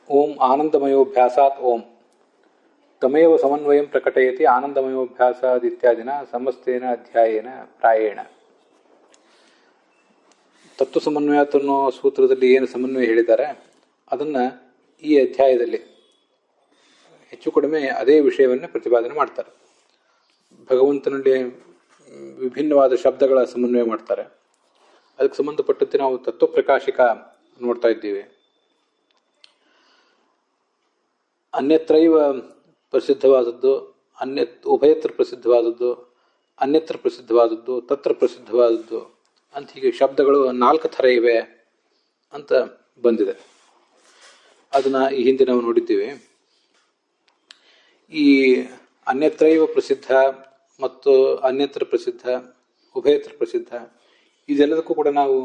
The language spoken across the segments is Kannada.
ಓಂ ಆನಂದಮಯೋಭ್ಯಾಸಾತ್ ಓಂ ತಮೇವ ಸಮನ್ವಯಂ ಪ್ರಕಟಯತಿ ಆನಂದಮಯೋಭ್ಯಾಸಾದಿತ್ಯಾದಿನ ಸಮಸ್ತೇನ ಅಧ್ಯಾಯೇನ ಪ್ರಾಯೇಣ. ತತ್ವ ಸಮನ್ವಯಾತ್ ಅನ್ನೋ ಸೂತ್ರದಲ್ಲಿ ಏನು ಸಮನ್ವಯ ಹೇಳಿದ್ದಾರೆ ಅದನ್ನು ಈ ಅಧ್ಯಾಯದಲ್ಲಿ ಹೆಚ್ಚು ಕಡಿಮೆ ಅದೇ ವಿಷಯವನ್ನೇ ಪ್ರತಿಪಾದನೆ ಮಾಡ್ತಾರೆ. ಭಗವಂತನಲ್ಲಿ ವಿಭಿನ್ನವಾದ ಶಬ್ದಗಳ ಸಮನ್ವಯ ಮಾಡ್ತಾರೆ. ಅದಕ್ಕೆ ಸಂಬಂಧಪಟ್ಟಂತೆ ನಾವು ತತ್ವಪ್ರಕಾಶಿಕ ನೋಡ್ತಾ ಇದ್ದೀವಿ. ಅನ್ಯತ್ರೈವ ಪ್ರಸಿದ್ಧವಾದದ್ದು, ಉಭಯತ್ರ ಪ್ರಸಿದ್ಧವಾದದ್ದು, ಅನ್ಯತ್ರ ಪ್ರಸಿದ್ಧವಾದದ್ದು, ತತ್ರ ಪ್ರಸಿದ್ಧವಾದದ್ದು ಅಂತ ಹೀಗೆ ಶಬ್ದಗಳು 4 ಥರ ಇವೆ ಅಂತ ಬಂದಿದೆ. ಅದನ್ನ ಈ ಹಿಂದೆ ನಾವು ನೋಡಿದ್ದೀವಿ. ಈ ಅನ್ಯತ್ರೈವ ಪ್ರಸಿದ್ಧ ಮತ್ತು ಅನ್ಯತ್ರ ಪ್ರಸಿದ್ಧ, ಉಭಯತ್ರ ಪ್ರಸಿದ್ಧ ಇದೆಲ್ಲದಕ್ಕೂ ಕೂಡ ನಾವು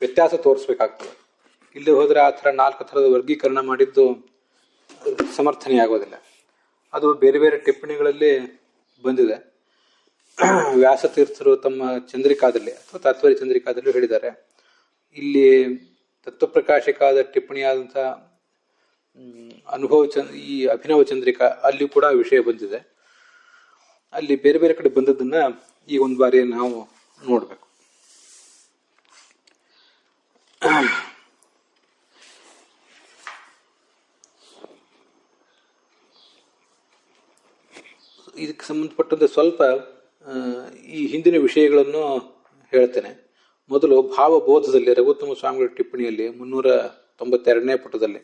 ವ್ಯತ್ಯಾಸ ತೋರಿಸ್ಬೇಕಾಗ್ತದೆ. ಇಲ್ಲಿ ಹೋದರೆ ಆ ಥರ 4 ಥರದ ವರ್ಗೀಕರಣ ಮಾಡಿದ್ದು ಸಮರ್ಥನೆ ಆಗೋದಿಲ್ಲ. ಅದು ಬೇರೆ ಬೇರೆ ಟಿಪ್ಪಣಿಗಳಲ್ಲಿ ಬಂದಿದೆ. ವ್ಯಾಸತೀರ್ಥರು ತಮ್ಮ ಚಂದ್ರಿಕಾದಲ್ಲಿ ಅಥವಾ ತಾತ್ಪರ್ಯ ಚಂದ್ರಿಕಾದಲ್ಲೂ ಹೇಳಿದ್ದಾರೆ. ಇಲ್ಲಿ ತತ್ವಪ್ರಕಾಶಿಕಾದ ಟಿಪ್ಪಣಿಯಾದಂಥ ಈ ಅಭಿನವ ಚಂದ್ರಿಕಾ ಅಲ್ಲಿ ಕೂಡ ವಿಷಯ ಬಂದಿದೆ. ಅಲ್ಲಿ ಬೇರೆ ಬೇರೆ ಕಡೆ ಬಂದದ್ದನ್ನ ಈ ಒಂದು ಬಾರಿ ನಾವು ನೋಡಬೇಕು. ಇದಕ್ಕೆ ಸಂಬಂಧಪಟ್ಟಂತೆ ಸ್ವಲ್ಪ ಈ ಹಿಂದಿನ ವಿಷಯಗಳನ್ನು ಹೇಳ್ತೇನೆ. ಮೊದಲು ಭಾವಬೋಧದಲ್ಲಿ ರಘುತ್ತಮ ಸ್ವಾಮಿಗಳ ಟಿಪ್ಪಣಿಯಲ್ಲಿ 392ನೇ ಪುಟದಲ್ಲಿ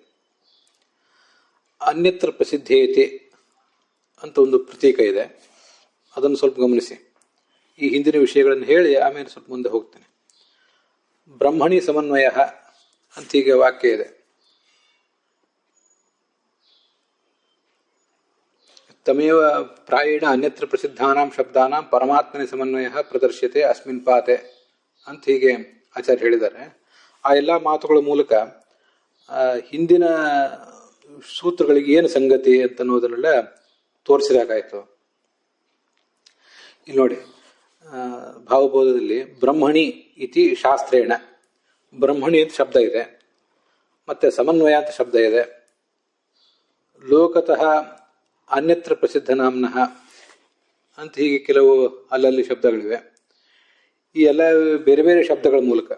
ಅನ್ಯತ್ರ ಪ್ರಸಿದ್ಧೇಯತೆ ಅಂತ ಒಂದು ಪ್ರತೀಕ ಇದೆ. ಅದನ್ನು ಸ್ವಲ್ಪ ಗಮನಿಸಿ. ಈ ಹಿಂದಿನ ವಿಷಯಗಳನ್ನು ಹೇಳಿ ಆಮೇಲೆ ಸ್ವಲ್ಪ ಮುಂದೆ ಹೋಗ್ತೇನೆ. ಬ್ರಹ್ಮಣಿ ಸಮನ್ವಯ ಅಂತ ಹೀಗೆ ವಾಕ್ಯ ಇದೆ. ತಮೇವ ಪ್ರಾಯೇಣ ಅನ್ಯತ್ರ ಪ್ರಸಿದ್ಧಾನಾಂ ಶಬ್ದಾನಾಂ ಪರಮಾತ್ಮನ ಸಮನ್ವಯ ಪ್ರದರ್ಶ್ಯತೆ ಅಸ್ಮಿನ್ ಪಾತೆ ಅಂತ ಹೀಗೆ ಆಚಾರ್ಯ ಹೇಳಿದ್ದಾರೆ. ಆ ಎಲ್ಲ ಮಾತುಗಳ ಮೂಲಕ ಹಿಂದಿನ ಸೂತ್ರಗಳಿಗೆ ಏನು ಸಂಗತಿ ಅಂತ ಅನ್ನೋದನ್ನೆಲ್ಲ ತೋರಿಸಿದಾಗಾಯ್ತು. ಇಲ್ಲಿ ನೋಡಿ, ಭಾವಬೋಧದಲ್ಲಿ ಬ್ರಹ್ಮಣಿ ಇತಿ ಶಾಸ್ತ್ರೇಣ, ಬ್ರಹ್ಮಣಿ ಅಂತ ಶಬ್ದ ಇದೆ, ಮತ್ತೆ ಸಮನ್ವಯ ಅಂತ ಶಬ್ದ ಇದೆ. ಲೋಕತಃ ಅನ್ಯತ್ರ ಪ್ರಸಿದ್ಧ ನಾಮ್ನಃ ಅಂತ ಹೀಗೆ ಕೆಲವು ಅಲ್ಲಲ್ಲಿ ಶಬ್ದಗಳಿವೆ. ಈ ಎಲ್ಲ ಬೇರೆ ಬೇರೆ ಶಬ್ದಗಳ ಮೂಲಕ,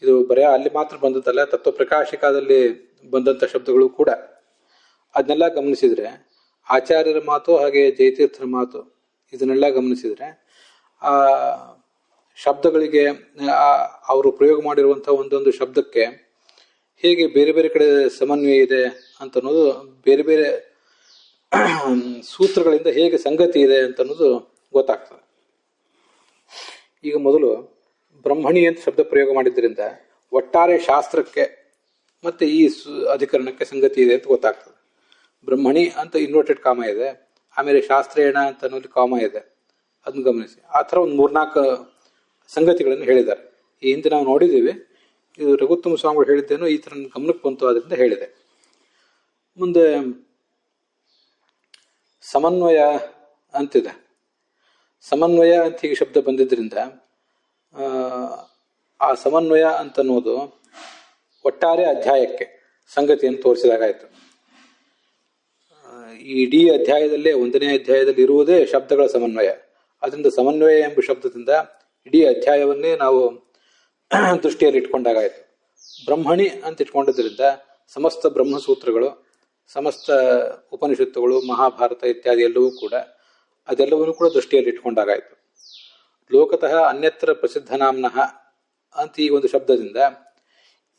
ಇದು ಬರೀ ಅಲ್ಲಿ ಮಾತ್ರ ಬಂದದ್ದಲ್ಲ, ತತ್ವಪ್ರಕಾಶಿಕಾದಲ್ಲಿ ಬಂದಂಥ ಶಬ್ದಗಳು ಕೂಡ. ಅದನ್ನೆಲ್ಲ ಗಮನಿಸಿದರೆ, ಆಚಾರ್ಯರ ಮಾತು ಹಾಗೆ ಜಯತೀರ್ಥರ ಮಾತು ಇದನ್ನೆಲ್ಲ ಗಮನಿಸಿದರೆ, ಆ ಶಬ್ದಗಳಿಗೆ ಅವರು ಪ್ರಯೋಗ ಮಾಡಿರುವಂಥ ಒಂದೊಂದು ಶಬ್ದಕ್ಕೆ ಹೇಗೆ ಬೇರೆ ಬೇರೆ ಕಡೆ ಸಮನ್ವಯ ಇದೆ ಅಂತ ಅನ್ನೋದು, ಬೇರೆ ಬೇರೆ ಸೂತ್ರಗಳಿಂದ ಹೇಗೆ ಸಂಗತಿ ಇದೆ ಅಂತ ಅನ್ನೋದು ಗೊತ್ತಾಗ್ತದೆ. ಈಗ ಮೊದಲು ಬ್ರಹ್ಮಣಿ ಅಂತ ಶಬ್ದ ಪ್ರಯೋಗ ಮಾಡಿದ್ರಿಂದ ಒಟ್ಟಾರೆ ಶಾಸ್ತ್ರಕ್ಕೆ ಮತ್ತೆ ಈ ಅಧಿಕರಣಕ್ಕೆ ಸಂಗತಿ ಇದೆ ಅಂತ ಗೊತ್ತಾಗ್ತದೆ. ಬ್ರಹ್ಮಣಿ ಅಂತ ಇನ್ವರ್ಟೆಡ್ ಕಾಮ ಇದೆ, ಆಮೇಲೆ ಶಾಸ್ತ್ರೇಣ ಅಂತ ಅನ್ನೋದು ಕಾಮ ಇದೆ. ಅದನ್ನ ಗಮನಿಸಿ. ಆ ಥರ ಒಂದು 3-4 ಸಂಗತಿಗಳನ್ನು ಹೇಳಿದ್ದಾರೆ. ಈ ಹಿಂದೆ ನಾವು ನೋಡಿದ್ದೀವಿ. ಇದು ರಘುತ್ತಮ ಸ್ವಾಮಿಗಳು ಹೇಳಿದ್ದೇನೋ ಈ ಥರ ಗಮನಕ್ಕೆ ಬಂತು, ಅದರಿಂದ ಹೇಳಿದೆ. ಮುಂದೆ ಸಮನ್ವಯ ಅಂತಿದೆ. ಸಮನ್ವಯ ಅಂತ ಹೀಗೆ ಶಬ್ದ ಬಂದಿದ್ದರಿಂದ ಆ ಸಮನ್ವಯ ಅಂತ ಅನ್ನೋದು ಒಟ್ಟಾರೆ ಅಧ್ಯಾಯಕ್ಕೆ ಸಂಗತಿಯನ್ನು ತೋರಿಸಿದಾಗಾಯಿತು. ಈ ಇಡೀ ಅಧ್ಯಾಯದಲ್ಲೇ 1ನೇ ಅಧ್ಯಾಯದಲ್ಲಿ ಇರುವುದೇ ಶಬ್ದಗಳ ಸಮನ್ವಯ. ಅದರಿಂದ ಸಮನ್ವಯ ಎಂಬ ಶಬ್ದದಿಂದ ಇಡೀ ಅಧ್ಯಾಯವನ್ನೇ ನಾವು ದೃಷ್ಟಿಯಲ್ಲಿ ಇಟ್ಕೊಂಡಾಗಾಯಿತು. ಬ್ರಹ್ಮಣಿ ಅಂತ ಇಟ್ಕೊಂಡಿದ್ದರಿಂದ ಸಮಸ್ತ ಬ್ರಹ್ಮಸೂತ್ರಗಳು, ಸಮಸ್ತ ಉಪನಿಷತ್ತುಗಳು, ಮಹಾಭಾರತ ಇತ್ಯಾದಿ ಎಲ್ಲವೂ ಕೂಡ ಅದೆಲ್ಲವನ್ನೂ ಕೂಡ ದೃಷ್ಟಿಯಲ್ಲಿ ಇಟ್ಕೊಂಡಾಗಾಯಿತು. ಲೋಕತಃ ಅನ್ಯತ್ರ ಪ್ರಸಿದ್ಧ ನಾಮ್ನಃ ಅಂತ ಈ ಒಂದು ಶಬ್ದದಿಂದ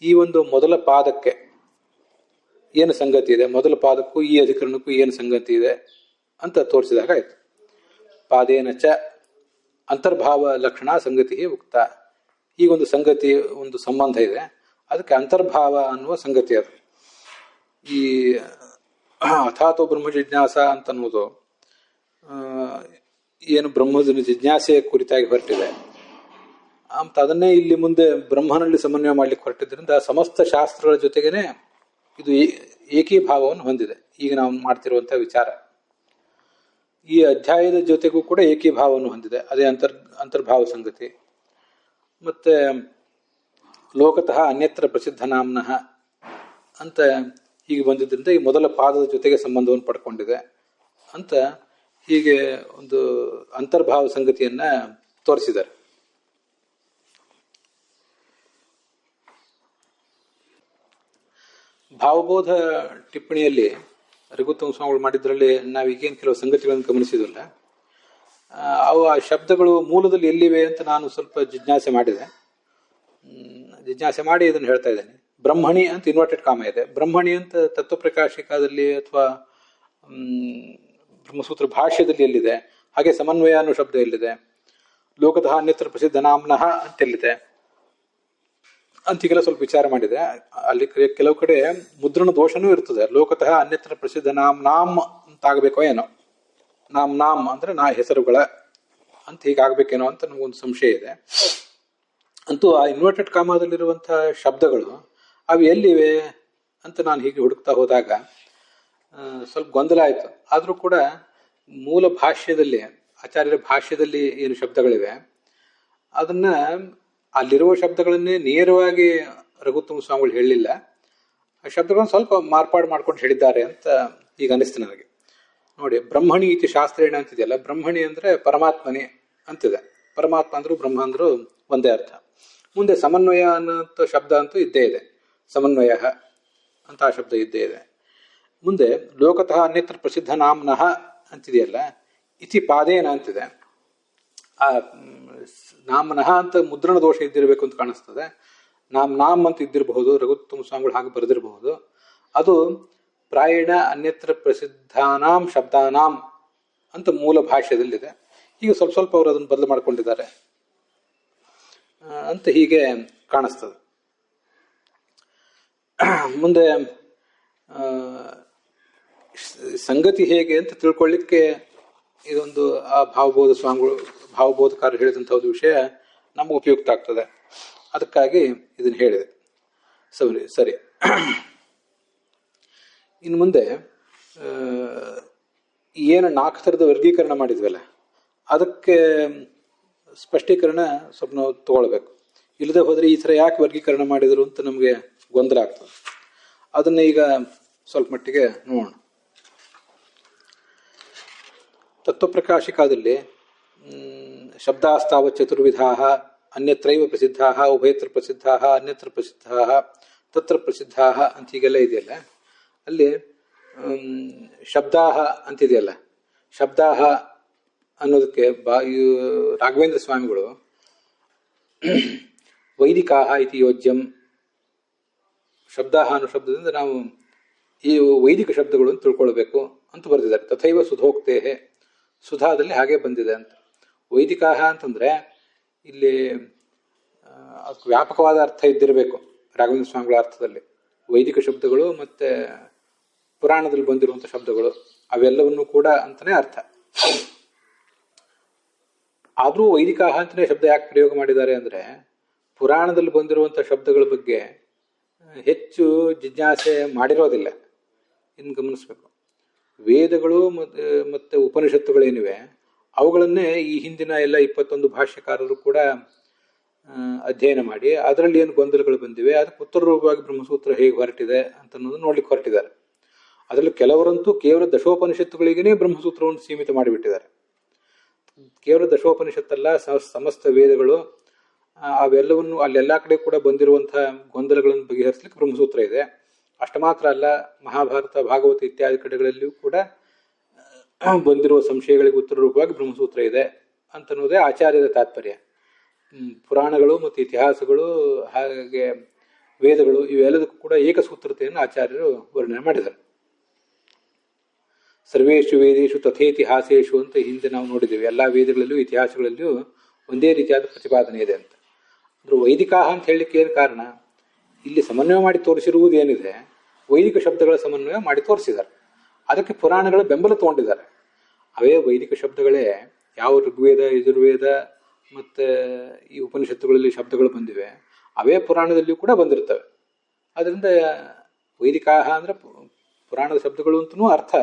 ಈ ಒಂದು ಮೊದಲ ಪಾದಕ್ಕೆ ಏನು ಸಂಗತಿ ಇದೆ, ಮೊದಲ ಪಾದಕ್ಕೂ ಈ ಅಧಿಕರಣಕ್ಕೂ ಏನು ಸಂಗತಿ ಇದೆ ಅಂತ ತೋರಿಸಿದಾಗಾಯಿತು. ಪಾದೇನ ಚ ಅಂತರ್ಭಾವ ಲಕ್ಷಣ ಸಂಗತಿ ಉಕ್ತ. ಈಗೊಂದು ಸಂಗತಿ, ಒಂದು ಸಂಬಂಧ ಇದೆ, ಅದಕ್ಕೆ ಅಂತರ್ಭಾವ ಅನ್ನುವ ಸಂಗತಿ ಅದು. ಈ ಅಥಾತೋ ಬ್ರಹ್ಮ ಜಿಜ್ಞಾಸ ಅಂತ ಅನ್ನೋದು ಏನು ಬ್ರಹ್ಮದ ಜಿಜ್ಞಾಸೆಯ ಕುರಿತಾಗಿ ಹೊರಟಿದೆ ಅಂತ, ಅದನ್ನೇ ಇಲ್ಲಿ ಮುಂದೆ ಬ್ರಹ್ಮನಲ್ಲಿ ಸಮನ್ವಯ ಮಾಡ್ಲಿಕ್ಕೆ ಹೊರಟಿದ್ರಿಂದ ಸಮಸ್ತ ಶಾಸ್ತ್ರಗಳ ಜೊತೆಗೇನೆ ಇದು ಏಕೀಭಾವವನ್ನು ಹೊಂದಿದೆ. ಈಗ ನಾವು ಮಾಡ್ತಿರುವಂತಹ ವಿಚಾರ ಈ ಅಧ್ಯಾಯದ ಜೊತೆಗೂ ಕೂಡ ಏಕೀಭಾವವನ್ನು ಹೊಂದಿದೆ. ಅದೇ ಅಂತರ್ಭಾವ ಸಂಗತಿ. ಮತ್ತೆ ಲೋಕತಃ ಅನ್ಯತ್ರ ಪ್ರಸಿದ್ಧ ನಾಮ್ನಃ ಅಂತ ಹೀಗೆ ಬಂದಿದ್ದರಿಂದ ಈ ಮೊದಲ ಪಾದದ ಜೊತೆಗೆ ಸಂಬಂಧವನ್ನು ಪಡ್ಕೊಂಡಿದೆ ಅಂತ ಹೀಗೆ ಒಂದು ಅಂತರ್ಭಾವ ಸಂಗತಿಯನ್ನ ತೋರಿಸಿದ್ದಾರೆ. ಭಾವಬೋಧ ಟಿಪ್ಪಣಿಯಲ್ಲಿ ರಘುತ್ತಮ ಸ್ವಾಮಿಗಳು ಮಾಡಿದ್ರಲ್ಲಿ ನಾವೀಗೇನು ಕೆಲವು ಸಂಗತಿಗಳನ್ನು ಗಮನಿಸಿದ್ವಲ್ಲ, ಅವು ಆ ಶಬ್ದಗಳು ಮೂಲದಲ್ಲಿ ಎಲ್ಲಿವೆ ಅಂತ ನಾನು ಸ್ವಲ್ಪ ಜಿಜ್ಞಾಸೆ ಮಾಡಿ ಇದನ್ನು ಹೇಳ್ತಾ ಇದ್ದೇನೆ. ಬ್ರಹ್ಮಣಿ ಅಂತ ಇನ್ವರ್ಟೆಡ್ ಕಾಮ ಇದೆ. ಬ್ರಹ್ಮಣಿ ಅಂತ ತತ್ವಪ್ರಕಾಶಿಕಾದಲ್ಲಿ ಅಥವಾ ಬ್ರಹ್ಮಸೂತ್ರ ಭಾಷ್ಯದಲ್ಲಿ ಎಲ್ಲಿದೆ, ಹಾಗೆ ಸಮನ್ವಯ ಅನ್ನೋ ಶಬ್ದ ಎಲ್ಲಿದೆ, ಲೋಕತಃ ಅನ್ಯತ್ರ ಪ್ರಸಿದ್ಧ ನಾಮ್ನಃ ಅಂತ ಎಲ್ಲಿದೆ ಅಂತೀಗೆಲ್ಲ ಸ್ವಲ್ಪ ವಿಚಾರ ಮಾಡಿದೆ. ಅಲ್ಲಿ ಕೆಲವು ಕಡೆ ಮುದ್ರಣ ದೋಷನೂ ಇರ್ತದೆ. ಲೋಕತಃ ಅನ್ಯತ್ರ ಪ್ರಸಿದ್ಧ ನಾಮ್ ಅಂತ ಆಗಬೇಕೋ ಏನೋ, ನಾಮ್ ಅಂದ್ರೆ ಹೆಸರುಗಳ ಅಂತ ಹೀಗಾಗಬೇಕೇನೋ ಅಂತ ನಮಗೊಂದು ಸಂಶಯ ಇದೆ. ಅಂತೂ ಆ ಇನ್ವರ್ಟೆಡ್ ಕಾಮದಲ್ಲಿರುವಂತಹ ಶಬ್ದಗಳು ಅವು ಎಲ್ಲಿವೆ ಅಂತ ನಾನು ಹೀಗೆ ಹುಡುಕ್ತಾ ಹೋದಾಗ ಸ್ವಲ್ಪ ಗೊಂದಲ ಆಯಿತು. ಆದರೂ ಕೂಡ ಮೂಲ ಭಾಷ್ಯದಲ್ಲಿ, ಆಚಾರ್ಯರ ಭಾಷ್ಯದಲ್ಲಿ ಏನು ಶಬ್ದಗಳಿವೆ ಅದನ್ನ ಅಲ್ಲಿರುವ ಶಬ್ದಗಳನ್ನೇ ನೇರವಾಗಿ ರಘುತ್ತಮ ಸ್ವಾಮಿಗಳು ಹೇಳಲಿಲ್ಲ. ಆ ಶಬ್ದಗಳನ್ನು ಸ್ವಲ್ಪ ಮಾರ್ಪಾಡು ಮಾಡ್ಕೊಂಡು ಹೇಳಿದ್ದಾರೆ ಅಂತ ಈಗ ಅನಿಸ್ತು ನನಗೆ. ನೋಡಿ, ಬ್ರಹ್ಮಣಿ ಇತಿ ಶಾಸ್ತ್ರೇಣ ಅಂತಿದೆಯಲ್ಲ, ಬ್ರಹ್ಮಣಿ ಅಂದ್ರೆ ಪರಮಾತ್ಮನೇ ಅಂತಿದೆ. ಪರಮಾತ್ಮ ಅಂದ್ರು ಬ್ರಹ್ಮ ಅಂದ್ರು ಒಂದೇ ಅರ್ಥ. ಮುಂದೆ ಸಮನ್ವಯ ಅನ್ನೋ ಶಬ್ದ ಅಂತೂ ಇದ್ದೇ ಇದೆ, ಸಮನ್ವಯ ಅಂತ ಆ ಶಬ್ದ ಇದ್ದೇ ಇದೆ. ಮುಂದೆ ಲೋಕತಃ ಅನ್ಯತ್ರ ಪ್ರಸಿದ್ಧ ನಾಮ್ನಃ ಅಂತಿದೆಯಲ್ಲ, ಇತಿ ಪಾದೇನ ಅಂತಿದೆ. ಆ ನಾಮನಃ ಅಂತ ಮುದ್ರಣ ದೋಷ ಇದ್ದಿರಬೇಕು ಅಂತ ಕಾಣಿಸ್ತದೆ. ನಾಮ್ ಅಂತ ಇದ್ದಿರಬಹುದು, ರಘುತ್ತಮ ಸ್ವಾಮಿಗಳು ಹಾಗೆ ಬರೆದಿರಬಹುದು. ಅದು ಪ್ರಾಯಣ ಅನ್ಯತ್ರ ಪ್ರಸಿದ್ಧಾನಾಂ ಶಬ್ದಾನಾಂ ಅಂತ ಮೂಲ ಭಾಷ್ಯದಲ್ಲಿದೆ. ಈಗ ಸ್ವಲ್ಪ ಅವರು ಅದನ್ನು ಬದಲು ಮಾಡಿಕೊಂಡಿದ್ದಾರೆ ಅಂತ ಹೀಗೆ ಕಾಣಿಸ್ತದೆ. ಮುಂದೆ ಸಂಗತಿ ಹೇಗೆ ಅಂತ ತಿಳ್ಕೊಳ್ಳಿಕ್ಕೆ ಇದೊಂದು ಆ ಭಾವಬೋಧಕಾರರು ಹೇಳಿದಂಥ ಒಂದು ವಿಷಯ ನಮಗೆ ಉಪಯುಕ್ತ ಆಗ್ತದೆ. ಅದಕ್ಕಾಗಿ ಇದನ್ನು ಹೇಳಿದೆ. ಸರಿ. ಇನ್ನು ಮುಂದೆ ಏನು 4 ಥರದ ವರ್ಗೀಕರಣ ಮಾಡಿದ್ವಲ್ಲ, ಅದಕ್ಕೆ ಸ್ಪಷ್ಟೀಕರಣ ಸ್ವಲ್ಪ ನಾವು ತಗೊಳ್ಬೇಕು. ಇಲ್ಲದೆ ಹೋದರೆ ಈ ಥರ ಯಾಕೆ ವರ್ಗೀಕರಣ ಮಾಡಿದರು ಅಂತ ನಮಗೆ ಗೊಂದಲ ಆಗ್ತದೆ. ಅದನ್ನ ಈಗ ಸ್ವಲ್ಪ ಮಟ್ಟಿಗೆ ನೋಡೋಣ. ತತ್ವಪ್ರಕಾಶಿಕಾದಲ್ಲಿ ಶಬ್ದಾಸ್ತಾವ ಚತುರ್ವಿಧಾ ಅನ್ಯತ್ರೈವ ಪ್ರಸಿದ್ಧಾ ಉಭಯತ್ರ ಪ್ರಸಿದ್ಧಾ ಅನ್ಯತ್ರ ಪ್ರಸಿದ್ಧಾ ತತ್ರ ಪ್ರಸಿದ್ಧಾ ಅಂತ ಹೀಗೆಲ್ಲ ಇದೆಯಲ್ಲ, ಅಲ್ಲಿ ಶಬ್ದಾಹ ಅಂತಿದೆಯಲ್ಲ, ಶಬ್ದಾಹ ಅನ್ನೋದಕ್ಕೆ ರಾಘವೇಂದ್ರ ಸ್ವಾಮಿಗಳು ವೈದಿಕಾಹ ಇತಿ ಯೋಜ್ಯಂ, ಶಬ್ದಾಹ ಅನ್ನೋ ಶಬ್ದದಿಂದ ನಾವು ಈ ವೈದಿಕ ಶಬ್ದಗಳು ಅಂತ ತಿಳ್ಕೊಳ್ಬೇಕು ಅಂತ ಬರೆದಿದ್ದಾರೆ. ತಥೈವ ಸುಧೋಕ್ತೇಹೆ, ಸುಧಾದಲ್ಲಿ ಹಾಗೆ ಬಂದಿದೆ ಅಂತ. ವೈದಿಕಾಹ ಅಂತಂದ್ರೆ ಇಲ್ಲಿ ಅದಕ್ಕೆ ವ್ಯಾಪಕವಾದ ಅರ್ಥ ಇದ್ದಿರಬೇಕು. ರಾಘವೇಂದ್ರ ಸ್ವಾಮಿಗಳ ಅರ್ಥದಲ್ಲಿ ವೈದಿಕ ಶಬ್ದಗಳು ಮತ್ತೆ ಪುರಾಣದಲ್ಲಿ ಬಂದಿರುವಂಥ ಶಬ್ದಗಳು ಅವೆಲ್ಲವನ್ನೂ ಕೂಡ ಅಂತಾನೆ ಅರ್ಥ. ಆದರೂ ವೈದಿಕಾಹ ಅಂತಲೇ ಶಬ್ದ ಯಾಕೆ ಪ್ರಯೋಗ ಮಾಡಿದ್ದಾರೆ ಅಂದರೆ, ಪುರಾಣದಲ್ಲಿ ಬಂದಿರುವಂಥ ಶಬ್ದಗಳ ಬಗ್ಗೆ ಹೆಚ್ಚು ಜಿಜ್ಞಾಸೆ ಮಾಡಿರೋದಿಲ್ಲ. ಇನ್ನು ಗಮನಿಸ್ಬೇಕು. ವೇದಗಳು ಮತ್ತೆ ಉಪನಿಷತ್ತುಗಳೇನಿವೆ ಅವುಗಳನ್ನೇ ಈ ಹಿಂದಿನ ಎಲ್ಲ 21 ಭಾಷ್ಯಕಾರರು ಕೂಡ ಅಧ್ಯಯನ ಮಾಡಿ ಅದರಲ್ಲಿ ಏನು ಗೊಂದಲಗಳು ಬಂದಿವೆ, ಅದಕ್ಕೆ ಉತ್ತರ ರೂಪವಾಗಿ ಬ್ರಹ್ಮಸೂತ್ರ ಹೇಗೆ ಹೊರಟಿದೆ ಅಂತ ಅನ್ನೋದು ನೋಡ್ಲಿಕ್ಕೆ ಹೊರಟಿದ್ದಾರೆ. ಅದರಲ್ಲಿ ಕೆಲವರಂತೂ ಕೇವಲ ದಶೋಪನಿಷತ್ತುಗಳಿಗೇ ಬ್ರಹ್ಮಸೂತ್ರವನ್ನು ಸೀಮಿತ ಮಾಡಿಬಿಟ್ಟಿದ್ದಾರೆ. ಕೇವಲ ದಶೋಪನಿಷತ್ತಲ್ಲ, ಸಮಸ್ತ ವೇದಗಳು ಅವೆಲ್ಲವನ್ನು ಅಲ್ಲೆಲ್ಲ ಕಡೆ ಕೂಡ ಬಂದಿರುವಂತಹ ಗೊಂದಲಗಳನ್ನು ಬಗೆಹರಿಸಲಿಕ್ಕೆ ಬ್ರಹ್ಮಸೂತ್ರ ಇದೆ. ಅಷ್ಟು ಮಾತ್ರ ಅಲ್ಲ, ಮಹಾಭಾರತ, ಭಾಗವತ ಇತ್ಯಾದಿ ಕಡೆಗಳಲ್ಲಿಯೂ ಕೂಡ ಬಂದಿರುವ ಸಂಶಯಗಳಿಗೆ ಉತ್ತರ ರೂಪವಾಗಿ ಬ್ರಹ್ಮಸೂತ್ರ ಇದೆ ಅಂತನ್ನೋದೇ ಆಚಾರ್ಯರ ತಾತ್ಪರ್ಯ. ಪುರಾಣಗಳು ಮತ್ತು ಇತಿಹಾಸಗಳು ಹಾಗೆ ವೇದಗಳು ಇವೆಲ್ಲದಕ್ಕೂ ಕೂಡ ಏಕಸೂತ್ರತೆಯನ್ನು ಆಚಾರ್ಯರು ವರ್ಣನೆ ಮಾಡಿದ್ದಾರೆ. ಸರ್ವೇಷು ವೇದೇಶು ತಥೇತಿಹಾಸೇಶು ಅಂತ ಹಿಂದೆ ನಾವು ನೋಡಿದ್ದೇವೆ. ಎಲ್ಲ ವೇದಗಳಲ್ಲಿಯೂ ಇತಿಹಾಸಗಳಲ್ಲಿಯೂ ಒಂದೇ ರೀತಿಯಾದ ಪ್ರತಿಪಾದನೆ ಇದೆ ಅಂತ. ಅಂದ್ರೆ ವೈದಿಕಾಹ ಅಂತ ಹೇಳಲಿಕ್ಕೆ ಏನು ಕಾರಣ, ಇಲ್ಲಿ ಸಮನ್ವಯ ಮಾಡಿ ತೋರಿಸಿರುವುದು ಏನಿದೆ, ವೈದಿಕ ಶಬ್ದಗಳ ಸಮನ್ವಯ ಮಾಡಿ ತೋರಿಸಿದ್ದಾರೆ. ಅದಕ್ಕೆ ಪುರಾಣಗಳ ಬೆಂಬಲ ತಗೊಂಡಿದ್ದಾರೆ. ಅವೇ ವೈದಿಕ ಶಬ್ದಗಳೇ ಯಾವ ಋಗ್ವೇದ, ಯಜುರ್ವೇದ ಮತ್ತು ಈ ಉಪನಿಷತ್ತುಗಳಲ್ಲಿ ಶಬ್ದಗಳು ಬಂದಿವೆ, ಅವೇ ಪುರಾಣದಲ್ಲಿಯೂ ಕೂಡ ಬಂದಿರ್ತವೆ. ಅದರಿಂದ ವೈದಿಕಾಹ ಅಂದರೆ ಪುರಾಣದ ಶಬ್ದಗಳು ಅಂತನೂ ಅರ್ಥ.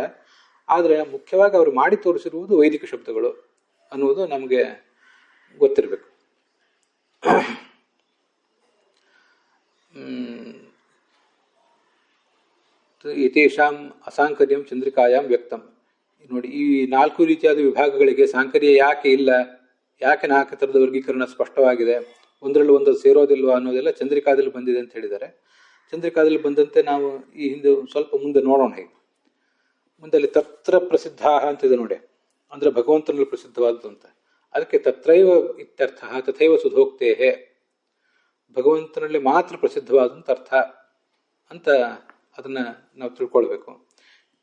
ಆದರೆ ಮುಖ್ಯವಾಗಿ ಅವರು ಮಾಡಿ ತೋರಿಸಿರುವುದು ವೈದಿಕ ಶಬ್ದಗಳು ಅನ್ನುವುದು ನಮಗೆ ಗೊತ್ತಿರಬೇಕು. ಯತೇಷಾಂ ಅಸಾಂಕರ್ಯಂ ಚಂದ್ರಿಕಾಯಾಮ್ ವ್ಯಕ್ತಂ. ನೋಡಿ, ಈ 4 ರೀತಿಯಾದ ವಿಭಾಗಗಳಿಗೆ ಸಾಂಕರ್ಯ ಯಾಕೆ ಇಲ್ಲ, ಯಾಕೆ 4 ಥರದ ವರ್ಗೀಕರಣ ಸ್ಪಷ್ಟವಾಗಿದೆ, ಒಂದರಲ್ಲಿ ಒಂದು ಸೇರೋದಿಲ್ವಾ ಅನ್ನೋದೆಲ್ಲ ಚಂದ್ರಿಕಾದಲ್ಲಿ ಬಂದಿದೆ ಅಂತ ಹೇಳಿದ್ದಾರೆ. ಚಂದ್ರಿಕಾದಲ್ಲಿ ಬಂದಂತೆ ನಾವು ಈ ಹಿಂದೆ ಸ್ವಲ್ಪ ಮುಂದೆ ನೋಡೋಣ. ಹೇಗೆ ಮುಂದೆ ಅಲ್ಲಿ ತತ್ರ ಪ್ರಸಿದ್ಧ ಅಂತಿದೆ ನೋಡಿ, ಅಂದ್ರೆ ಭಗವಂತನಲ್ಲಿ ಪ್ರಸಿದ್ಧವಾದ್ದು ಅಂತ. ಅದಕ್ಕೆ ತತ್ರೈವ ಇತ್ಯರ್ಥ ತಥೈವ ಸುಧೋಕ್ತೇಹೇ, ಭಗವಂತನಲ್ಲಿ ಮಾತ್ರ ಪ್ರಸಿದ್ಧವಾದಂಥ ಅರ್ಥ ಅಂತ ಅದನ್ನ ನಾವು ತಿಳ್ಕೊಳ್ಬೇಕು.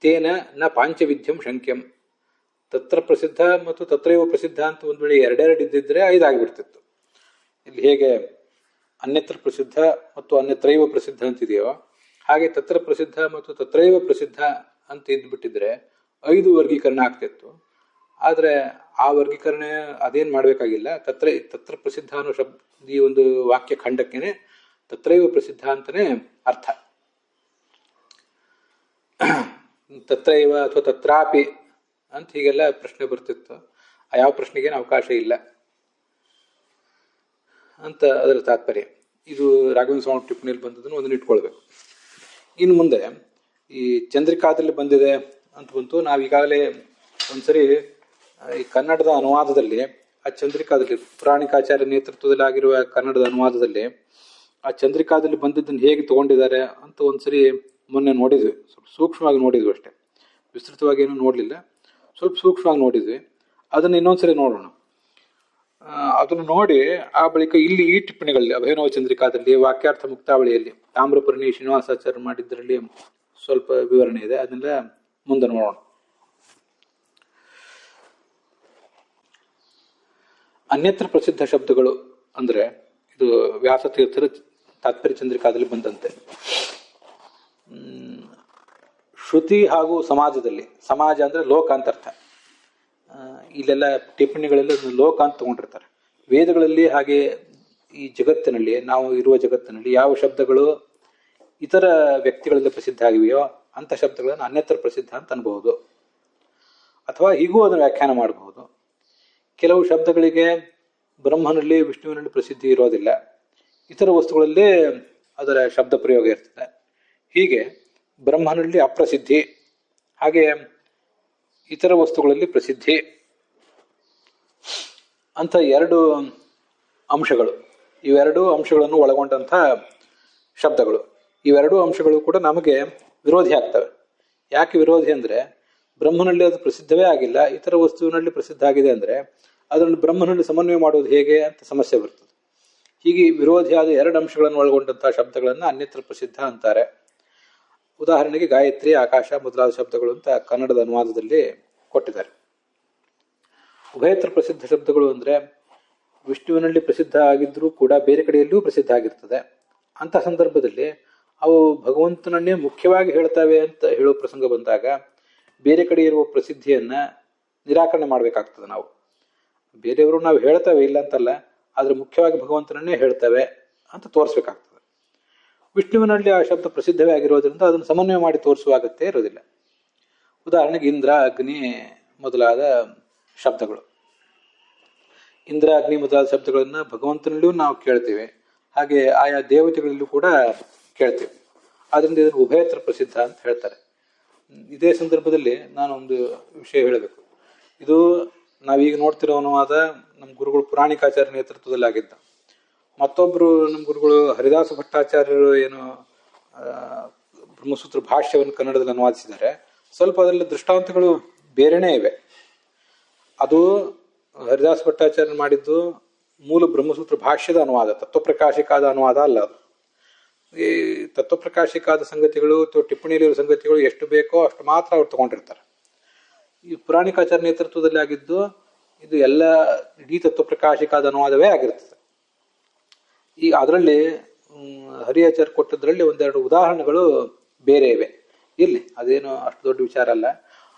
ತೇನ ನ ಪಾಂಚವಿಧ್ಯಂ ಶಂಕ್ಯಂ, ತತ್ರ ಪ್ರಸಿದ್ಧ ಮತ್ತು ತತ್ರೈವ ಪ್ರಸಿದ್ಧ ಅಂತ ಒಂದು ವೇಳೆ ಎರಡೆರಡು ಇದ್ದಿದ್ರೆ 5 ಆಗಿಬಿಡ್ತಿತ್ತು. ಇಲ್ಲಿ ಹೇಗೆ ಅನ್ಯತ್ರ ಪ್ರಸಿದ್ಧ ಮತ್ತು ಅನ್ಯತ್ರೈವ ಪ್ರಸಿದ್ಧ ಅಂತಿದೆಯೋ ಹಾಗೆ ತತ್ರ ಪ್ರಸಿದ್ಧ ಮತ್ತು ತತ್ರೈವ ಪ್ರಸಿದ್ಧ ಅಂತ ಇದ್ಬಿಟ್ಟಿದ್ರೆ 5 ವರ್ಗೀಕರಣ ಆಗ್ತಿತ್ತು. ಆದರೆ ಆ ವರ್ಗೀಕರಣ ಅದೇನು ಮಾಡಬೇಕಾಗಿಲ್ಲ. ತತ್ರ ಪ್ರಸಿದ್ಧ ಅನ್ನೋ ಶಬ್ದ ಈ ಒಂದು ವಾಕ್ಯ ಖಂಡಕ್ಕೇನೆ ತತ್ರೈವ ಪ್ರಸಿದ್ಧ ಅಂತಾನೆ ಅರ್ಥ. ತತ್ರೈವ ಅಥವಾ ತತ್ರಾಪಿ ಅಂತ ಹೀಗೆಲ್ಲ ಪ್ರಶ್ನೆ ಬರ್ತಿತ್ತು. ಆ ಯಾವ ಪ್ರಶ್ನೆಗೇನು ಅವಕಾಶ ಇಲ್ಲ ಅಂತ ಅದರ ತಾತ್ಪರ್ಯ. ಇದು ರಾಘವೇಂದ್ರ ಸ್ವಾಮಿ ಟಿಪ್ಪಣಿಯಲ್ಲಿ ಬಂದದನ್ನು ಒಂದನ್ನು ಇಟ್ಕೊಳ್ಬೇಕು. ಇನ್ನು ಮುಂದೆ ಈ ಚಂದ್ರಿಕಾದಲ್ಲಿ ಬಂದಿದೆ ಅಂತ ಬಂತು. ನಾವೀಗಾಗಲೇ ಒಂದ್ಸರಿ ಈ ಕನ್ನಡದ ಅನುವಾದದಲ್ಲಿ ಆ ಚಂದ್ರಿಕಾದಲ್ಲಿ ಪುರಾಣಿಕಾಚಾರ್ಯ ನೇತೃತ್ವದಲ್ಲಿ ಆಗಿರುವ ಕನ್ನಡದ ಅನುವಾದದಲ್ಲಿ ಆ ಚಂದ್ರಿಕಾದಲ್ಲಿ ಬಂದಿದ್ದನ್ನು ಹೇಗೆ ತಗೊಂಡಿದ್ದಾರೆ ಅಂತ ಒಂದ್ಸರಿ ಮೊನ್ನೆ ನೋಡಿದ್ವಿ. ಸ್ವಲ್ಪ ಸೂಕ್ಷ್ಮವಾಗಿ ನೋಡಿದ್ವಿ ಅಷ್ಟೇ, ವಿಸ್ತೃತವಾಗಿ ಏನೂ ನೋಡಲಿಲ್ಲ. ಸ್ವಲ್ಪ ಸೂಕ್ಷ್ಮವಾಗಿ ನೋಡಿದ್ವಿ. ಅದನ್ನು ಇನ್ನೊಂದ್ಸರಿ ನೋಡೋಣ. ಅದನ್ನು ನೋಡಿ ಆ ಬಳಿಕ ಇಲ್ಲಿ ಈ ಟಿಪ್ಪಣಿಗಳಲ್ಲಿ ಅಭಯನವ ಚಂದ್ರಿಕಾದಲ್ಲಿ ವಾಕ್ಯಾರ್ಥ ಮುಕ್ತಾವಳಿಯಲ್ಲಿ ತಾಮ್ರಪರ್ಣಿ ಶ್ರೀನಿವಾಸಾಚಾರ್ಯ ಮಾಡಿದ್ದರಲ್ಲಿ ಸ್ವಲ್ಪ ವಿವರಣೆ ಇದೆ. ಅದನ್ನೆಲ್ಲ ಮುಂದೆ ನೋಡೋಣ. ಅನ್ಯತ್ರ ಪ್ರಸಿದ್ಧ ಶಬ್ದಗಳು ಅಂದ್ರೆ ಇದು ವ್ಯಾಸತೀರ್ಥರ ತಾತ್ಪರ್ಯ ಚಂದ್ರಿಕಾದಲ್ಲಿ ಬಂದಂತೆ. ಶ್ರುತಿ ಹಾಗೂ ಸಮಾಜದಲ್ಲಿ, ಸಮಾಜ ಅಂದ್ರೆ ಲೋಕ ಅಂತ ಅರ್ಥ. ಇಲ್ಲೆಲ್ಲ ಟಿಪ್ಪಣಿಗಳೆಲ್ಲ ಲೋಕ ಅಂತ ತಗೊಂಡಿರ್ತಾರೆ. ವೇದಗಳಲ್ಲಿ ಹಾಗೆ ಈ ಜಗತ್ತಿನಲ್ಲಿ, ನಾವು ಇರುವ ಜಗತ್ತಿನಲ್ಲಿ ಯಾವ ಶಬ್ದಗಳು ಇತರ ವ್ಯಕ್ತಿಗಳಲ್ಲಿ ಪ್ರಸಿದ್ಧ ಆಗಿವೆಯೋ ಅಂಥ ಶಬ್ದಗಳನ್ನು ಅನ್ಯತ್ರ ಪ್ರಸಿದ್ಧ ಅಂತ ಅನ್ಬಹುದು. ಅಥವಾ ಹೀಗೂ ಅದನ್ನು ವ್ಯಾಖ್ಯಾನ ಮಾಡಬಹುದು. ಕೆಲವು ಶಬ್ದಗಳಿಗೆ ಬ್ರಹ್ಮನಲ್ಲಿ ವಿಷ್ಣುವಿನಲ್ಲಿ ಪ್ರಸಿದ್ಧಿ ಇರೋದಿಲ್ಲ, ಇತರ ವಸ್ತುಗಳಲ್ಲಿ ಅದರ ಶಬ್ದ ಪ್ರಯೋಗ ಇರ್ತದೆ. ಹೀಗೆ ಬ್ರಹ್ಮನಲ್ಲಿ ಅಪ್ರಸಿದ್ಧಿ, ಹಾಗೆ ಇತರ ವಸ್ತುಗಳಲ್ಲಿ ಪ್ರಸಿದ್ಧಿ ಅಂತ 2 ಅಂಶಗಳು, ಇವೆರಡೂ ಅಂಶಗಳನ್ನು ಒಳಗೊಂಡಂಥ ಶಬ್ದಗಳು. ಇವೆರಡೂ ಅಂಶಗಳು ಕೂಡ ನಮಗೆ ವಿರೋಧಿ ಆಗ್ತವೆ. ಯಾಕೆ ವಿರೋಧಿ ಅಂದರೆ, ಬ್ರಹ್ಮನಲ್ಲಿ ಅದು ಪ್ರಸಿದ್ಧವೇ ಆಗಿಲ್ಲ, ಇತರ ವಸ್ತುವಿನಲ್ಲಿ ಪ್ರಸಿದ್ಧ ಆಗಿದೆ ಅಂದರೆ ಅದನ್ನು ಬ್ರಹ್ಮನಲ್ಲಿ ಸಮನ್ವಯ ಮಾಡೋದು ಹೇಗೆ ಅಂತ ಸಮಸ್ಯೆ ಬರ್ತದೆ. ಹೀಗೆ ವಿರೋಧಿಯಾದ 2 ಅಂಶಗಳನ್ನು ಒಳಗೊಂಡಂತಹ ಶಬ್ದಗಳನ್ನು ಅನ್ಯತ್ರ ಪ್ರಸಿದ್ಧ ಅಂತಾರೆ. ಉದಾಹರಣೆಗೆ ಗಾಯತ್ರಿ, ಆಕಾಶ ಮೊದಲಾದ ಶಬ್ದಗಳು ಅಂತ ಕನ್ನಡದ ಅನುವಾದದಲ್ಲಿ ಕೊಟ್ಟಿದ್ದಾರೆ. ಉಭಯತ್ರ ಪ್ರಸಿದ್ಧ ಶಬ್ದಗಳು ಅಂದರೆ ವಿಷ್ಣುವಿನಲ್ಲಿ ಪ್ರಸಿದ್ಧ ಆಗಿದ್ರೂ ಕೂಡ ಬೇರೆ ಕಡೆಯಲ್ಲೂ ಪ್ರಸಿದ್ಧ ಆಗಿರ್ತದೆ. ಅಂಥ ಸಂದರ್ಭದಲ್ಲಿ ಅವು ಭಗವಂತನನ್ನೇ ಮುಖ್ಯವಾಗಿ ಹೇಳ್ತವೆ ಅಂತ ಹೇಳೋ ಪ್ರಸಂಗ ಬಂದಾಗ ಬೇರೆ ಕಡೆ ಇರುವ ಪ್ರಸಿದ್ಧಿಯನ್ನ ನಿರಾಕರಣೆ ಮಾಡಬೇಕಾಗ್ತದೆ. ನಾವು ಬೇರೆಯವರು ನಾವು ಹೇಳ್ತೇವೆ ಇಲ್ಲ ಅಂತಲ್ಲ, ಆದ್ರೆ ಮುಖ್ಯವಾಗಿ ಭಗವಂತನನ್ನೇ ಹೇಳ್ತೇವೆ ಅಂತ ತೋರಿಸ್ಬೇಕಾಗ್ತದೆ. ವಿಷ್ಣುವಿನಲ್ಲಿ ಆ ಶಬ್ದ ಪ್ರಸಿದ್ಧವೇ ಆಗಿರೋದ್ರಿಂದ ಅದನ್ನು ಸಮನ್ವಯ ಮಾಡಿ ತೋರಿಸುವ ಅಗತ್ಯ ಇರೋದಿಲ್ಲ. ಉದಾಹರಣೆಗೆ ಇಂದ್ರ, ಅಗ್ನಿ ಮೊದಲಾದ ಶಬ್ದಗಳು. ಇಂದ್ರ, ಅಗ್ನಿ ಮೊದಲಾದ ಶಬ್ದಗಳನ್ನ ಭಗವಂತನಲ್ಲಿಯೂ ನಾವು ಕೇಳ್ತೇವೆ, ಹಾಗೆ ಆಯಾ ದೇವತೆಗಳಲ್ಲೂ ಕೂಡ ಕೇಳ್ತೇವೆ. ಆದ್ರಿಂದ ಇದನ್ನು ಉಭಯತ್ರ ಪ್ರಸಿದ್ಧ ಅಂತ ಹೇಳ್ತಾರೆ. ಇದೇ ಸಂದರ್ಭದಲ್ಲಿ ನಾನು ಒಂದು ವಿಷಯ ಹೇಳಬೇಕು. ಇದು ನಾವೀಗ ನೋಡ್ತಿರೋ ಅನುವಾದ ನಮ್ಮ ಗುರುಗಳು ಪುರಾಣಿಕಾಚಾರ್ಯ ನೇತೃತ್ವದಲ್ಲಿ ಆಗಿದ್ದ. ಮತ್ತೊಬ್ರು ನಮ್ಮ ಗುರುಗಳು ಹರಿದಾಸ ಭಟ್ಟಾಚಾರ್ಯರು ಏನು ಬ್ರಹ್ಮಸೂತ್ರ ಭಾಷ್ಯವನ್ನು ಕನ್ನಡದಲ್ಲಿ ಅನುವಾದಿಸಿದ್ದಾರೆ. ಸ್ವಲ್ಪ ಅದರಲ್ಲಿ ದೃಷ್ಟಾಂತಗಳು ಬೇರೆನೇ ಇವೆ. ಅದು ಹರಿದಾಸ ಭಟ್ಟಾಚಾರ್ಯ ಮಾಡಿದ್ದು ಮೂಲ ಬ್ರಹ್ಮಸೂತ್ರ ಭಾಷ್ಯದ ಅನುವಾದ, ತತ್ವಪ್ರಕಾಶಿಕಾದ ಅನುವಾದ ಅಲ್ಲ. ಅದು ಈ ತತ್ವಪ್ರಕಾಶಿಕಾದ ಸಂಗತಿಗಳು ಅಥವಾ ಟಿಪ್ಪಣಿಯಲ್ಲಿರುವ ಸಂಗತಿಗಳು ಎಷ್ಟು ಬೇಕೋ ಅಷ್ಟು ಮಾತ್ರ ಅವ್ರು ತಗೊಂಡಿರ್ತಾರೆ. ಈ ಪುರಾಣಿಕಾಚಾರ್ಯ ನೇತೃತ್ವದಲ್ಲಿ ಆಗಿದ್ದು ಇದು ಎಲ್ಲ ಇಡೀ ತತ್ವಪ್ರಕಾಶಿಕಾದ ಅನುವಾದವೇ ಆಗಿರ್ತದೆ. ಈಗ ಅದರಲ್ಲಿ ಹರಿಯಾಚಾರ್ಯ ಕೊಟ್ಟದ್ರಲ್ಲಿ 1-2 ಉದಾಹರಣೆಗಳು ಬೇರೆ ಇವೆ. ಇಲ್ಲಿ ಅದೇನು ಅಷ್ಟು ದೊಡ್ಡ ವಿಚಾರ ಅಲ್ಲ.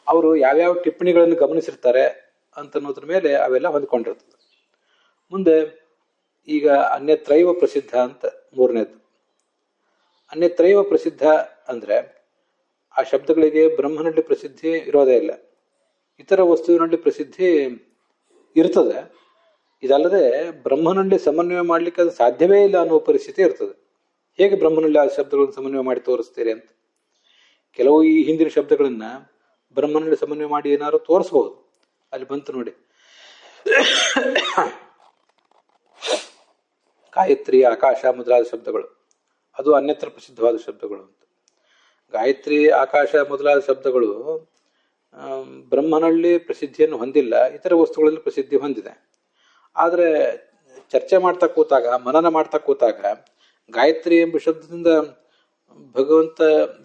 ಅವರು ಯಾವ್ಯಾವ ಟಿಪ್ಪಣಿಗಳನ್ನು ಗಮನಿಸಿರ್ತಾರೆ ಅಂತನ್ನೋದ್ರ ಮೇಲೆ ಅವೆಲ್ಲ ಹೊಂದ್ಕೊಂಡಿರ್ತದೆ. ಮುಂದೆ ಈಗ ಅನ್ಯತ್ರೈವ ಪ್ರಸಿದ್ಧ ಅಂತ 3ನೇದು. ಅನ್ಯತ್ರೈವ ಪ್ರಸಿದ್ಧ ಅಂದ್ರೆ ಆ ಶಬ್ದಗಳಿಗೆ ಬ್ರಹ್ಮನಲ್ಲಿ ಪ್ರಸಿದ್ಧಿ ಇರೋದೇ ಇಲ್ಲ, ಇತರ ವಸ್ತುವಿನಲ್ಲಿ ಪ್ರಸಿದ್ಧಿ ಇರ್ತದೆ. ಇದಲ್ಲದೆ ಬ್ರಹ್ಮನಲ್ಲಿ ಸಮನ್ವಯ ಮಾಡ್ಲಿಕ್ಕೆ ಅದು ಸಾಧ್ಯವೇ ಇಲ್ಲ ಅನ್ನುವ ಪರಿಸ್ಥಿತಿ ಇರ್ತದೆ. ಹೇಗೆ ಬ್ರಹ್ಮನಲ್ಲಿ ಆ ಶಬ್ದಗಳನ್ನು ಸಮನ್ವಯ ಮಾಡಿ ತೋರಿಸ್ತೀರಿ ಅಂತ. ಕೆಲವು ಈ ಹಿಂದಿನ ಶಬ್ದಗಳನ್ನ ಬ್ರಹ್ಮನಲ್ಲಿ ಸಮನ್ವಯ ಮಾಡಿ ಏನಾದ್ರು ತೋರಿಸಬಹುದು. ಅಲ್ಲಿ ಬಂತು ನೋಡಿ, ಗಾಯತ್ರಿ, ಆಕಾಶ ಮೊದಲಾದ ಶಬ್ದಗಳು, ಅದು ಅನ್ಯತ್ರ ಪ್ರಸಿದ್ಧವಾದ ಶಬ್ದಗಳು ಅಂತ. ಗಾಯತ್ರಿ, ಆಕಾಶ ಮೊದಲಾದ ಶಬ್ದಗಳು ಬ್ರಹ್ಮನಲ್ಲಿ ಪ್ರಸಿದ್ಧಿಯನ್ನು ಹೊಂದಿಲ್ಲ, ಇತರ ವಸ್ತುಗಳಲ್ಲಿ ಪ್ರಸಿದ್ಧಿ ಹೊಂದಿದೆ. ಆದರೆ ಚರ್ಚೆ ಮಾಡ್ತಾ ಕೂತಾಗ, ಮನನ ಮಾಡ್ತಾ ಕೂತಾಗ, ಗಾಯತ್ರಿ ಎಂಬ ಶಬ್ದದಿಂದ ಭಗವಂತ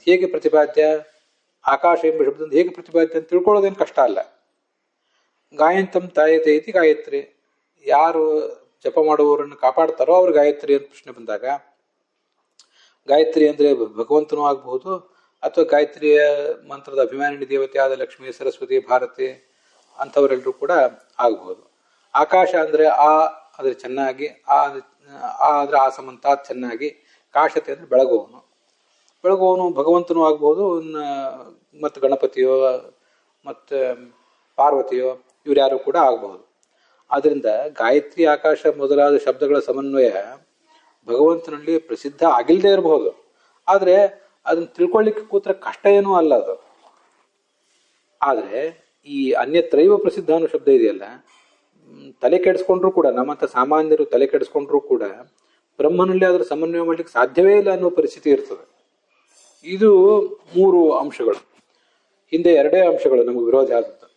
ಹೇಗೆ ಪ್ರತಿಪಾದ್ಯ, ಆಕಾಶ ಎಂಬ ಶಬ್ದದಿಂದ ಹೇಗೆ ಪ್ರತಿಪಾದ್ಯ ಅಂತ ತಿಳ್ಕೊಳ್ಳೋದೇನು ಕಷ್ಟ ಅಲ್ಲ. ಗಾಯಂತಂ ತಾಯತೆ ಇತಿ ಗಾಯತ್ರಿ, ಯಾರು ಜಪ ಮಾಡುವವರನ್ನು ಕಾಪಾಡ್ತಾರೋ ಅವ್ರು ಗಾಯತ್ರಿ ಅಂತ ಪ್ರಶ್ನೆ ಬಂದಾಗ, ಗಾಯತ್ರಿ ಅಂದ್ರೆ ಭಗವಂತನೂ ಆಗಬಹುದು, ಅಥವಾ ಗಾಯತ್ರಿಯ ಮಂತ್ರದ ಅಭಿಮಾನಿನಿ ದೇವತೆಯಾದ ಲಕ್ಷ್ಮೀ, ಸರಸ್ವತಿ, ಭಾರತಿ ಅಂಥವರೆಲ್ಲರೂ ಕೂಡ ಆಗಬಹುದು. ಆಕಾಶ ಅಂದ್ರೆ ಅಂದ್ರೆ ಚೆನ್ನಾಗಿ, ಅಂದ್ರೆ ಆಸಮಂತ ಚೆನ್ನಾಗಿ, ಕಾಶತೆ ಅಂದ್ರೆ ಬೆಳಗುವವನು ಭಗವಂತನೂ ಆಗ್ಬಹುದು, ಮತ್ತು ಗಣಪತಿಯೋ ಮತ್ತು ಪಾರ್ವತಿಯೋ ಇವ್ರ್ಯಾರು ಕೂಡ ಆಗಬಹುದು. ಆದ್ರಿಂದ ಗಾಯತ್ರಿ, ಆಕಾಶ ಮೊದಲಾದ ಶಬ್ದಗಳ ಸಮನ್ವಯ ಭಗವಂತನಲ್ಲಿ ಪ್ರಸಿದ್ಧ ಆಗಿಲ್ಲದೆ ಇರಬಹುದು, ಆದ್ರೆ ಅದನ್ನ ತಿಳ್ಕೊಳ್ಳಿಕ್ಕೆ ಕೂತ್ರೆ ಕಷ್ಟ ಏನೂ ಅಲ್ಲ ಅದು. ಆದ್ರೆ ಈ ಅನ್ಯತ್ರೈವ ಪ್ರಸಿದ್ಧ ಅನ್ನೋ ಶಬ್ದ ಇದೆಯಲ್ಲ, ತಲೆ ಕೆಡಿಸ್ಕೊಂಡ್ರು ಕೂಡ, ನಮ್ಮಂತ ಸಾಮಾನ್ಯರು ತಲೆ ಕೆಡಿಸ್ಕೊಂಡ್ರು ಕೂಡ ಬ್ರಹ್ಮನಲ್ಲಿ ಅದರ ಸಮನ್ವಯ ಮಾಡ್ಲಿಕ್ಕೆ ಸಾಧ್ಯವೇ ಇಲ್ಲ ಅನ್ನೋ ಪರಿಸ್ಥಿತಿ ಇರ್ತದೆ. ಇದು 3 ಅಂಶಗಳು. ಹಿಂದೆ 2 ಅಂಶಗಳು ನಮಗೆ ವಿರೋಧ ಆದದ್ದು.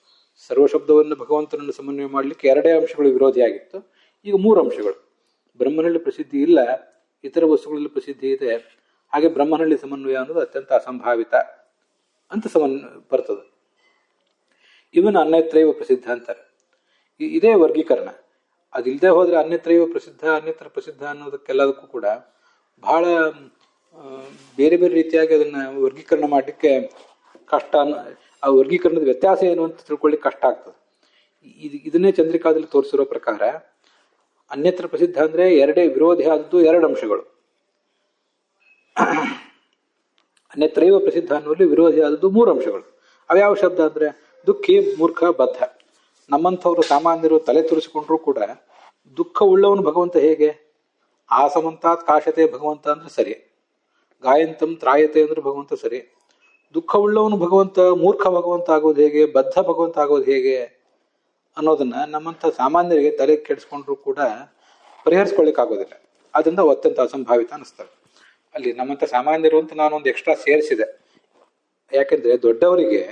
ಸರ್ವಶಬ್ದವನ್ನು ಭಗವಂತನನ್ನು ಸಮನ್ವಯ ಮಾಡಲಿಕ್ಕೆ 2 ಅಂಶಗಳು ವಿರೋಧಿಯಾಗಿತ್ತು. ಈಗ 3 ಅಂಶಗಳು. ಬ್ರಹ್ಮನಲ್ಲಿ ಪ್ರಸಿದ್ಧಿ ಇಲ್ಲ, ಇತರ ವಸ್ತುಗಳಲ್ಲಿ ಪ್ರಸಿದ್ಧಿ ಇದೆ, ಹಾಗೆ ಬ್ರಹ್ಮನಲ್ಲಿ ಸಮನ್ವಯ ಅನ್ನೋದು ಅತ್ಯಂತ ಅಸಂಭಾವಿತ ಅಂತ ಬರ್ತದೆ. ಇವನು ಅನ್ಯತ್ರೈವ ಪ್ರಸಿದ್ಧ ಅಂತಾರೆ. ಇದೇ ವರ್ಗೀಕರಣ. ಅದಿಲ್ಲದೆ ಹೋದ್ರೆ ಅನ್ಯತ್ರೈವ ಪ್ರಸಿದ್ಧ, ಅನ್ಯತ್ರ ಪ್ರಸಿದ್ಧ ಅನ್ನೋದಕ್ಕೆಲ್ಲದಕ್ಕೂ ಕೂಡ ಬಹಳ ಬೇರೆ ಬೇರೆ ರೀತಿಯಾಗಿ ಅದನ್ನ ವರ್ಗೀಕರಣ ಮಾಡಲಿಕ್ಕೆ ಕಷ್ಟ. ಆ ವರ್ಗೀಕರಣದ ವ್ಯತ್ಯಾಸ ಏನು ಅಂತ ತಿಳ್ಕೊಳ್ಳಿಕ್ಕೆ ಕಷ್ಟ ಆಗ್ತದೆ. ಇದನ್ನೇ ಚಂದ್ರಿಕಾದಲ್ಲಿ ತೋರಿಸಿರೋ ಪ್ರಕಾರ ಅನ್ಯತ್ರ ಪ್ರಸಿದ್ಧ ಅಂದ್ರೆ ವಿರೋಧಿ ಆದದ್ದು 2 ಅಂಶಗಳು. ಅನ್ಯತ್ರೈವ ಪ್ರಸಿದ್ಧ ಅನ್ನುವಲ್ಲಿ ವಿರೋಧಿ ಆದದ್ದು 3 ಅಂಶಗಳು. ಅವ್ಯಾವ ಶಬ್ದ ಅಂದ್ರೆ ದುಃಖಿ, ಮೂರ್ಖ, ಬದ್ಧ. ನಮ್ಮಂಥವ್ರು ಸಾಮಾನ್ಯರು ತಲೆ ತುರಿಸಿಕೊಂಡ್ರು ಕೂಡ ದುಃಖ ಉಳ್ಳವನು ಭಗವಂತ ಹೇಗೆ? ಆಸಮಂತಾತ್ ಕಾಶತೆ ಭಗವಂತ ಅಂದ್ರೆ ಸರಿ, ಗಾಯಂತಂ ತ್ರಾಯತೆ ಅಂದ್ರೆ ಭಗವಂತ ಸರಿ. ದುಃಖ ಉಳ್ಳವನು ಭಗವಂತ, ಮೂರ್ಖ ಭಗವಂತ ಆಗೋದು ಹೇಗೆ, ಬದ್ಧ ಭಗವಂತ ಆಗೋದು ಹೇಗೆ ಅನ್ನೋದನ್ನ ನಮ್ಮಂಥ ಸಾಮಾನ್ಯರಿಗೆ ತಲೆ ಕೆಡಿಸ್ಕೊಂಡ್ರು ಕೂಡ ಪರಿಹರಿಸ್ಕೊಳ್ಳಿಕ್ ಆಗೋದಿಲ್ಲ. ಅದರಿಂದ ಅತ್ಯಂತ ಅಸಂಭಾವಿತ ಅನಿಸ್ತದೆ. ಅಲ್ಲಿ ನಮ್ಮಂಥ ಸಾಮಾನ್ಯರು ಅಂತ ನಾನೊಂದು ಎಕ್ಸ್ಟ್ರಾ ಸೇರಿಸಿದೆ. ಯಾಕೆಂದ್ರೆ ದೊಡ್ಡವರಿಗೆ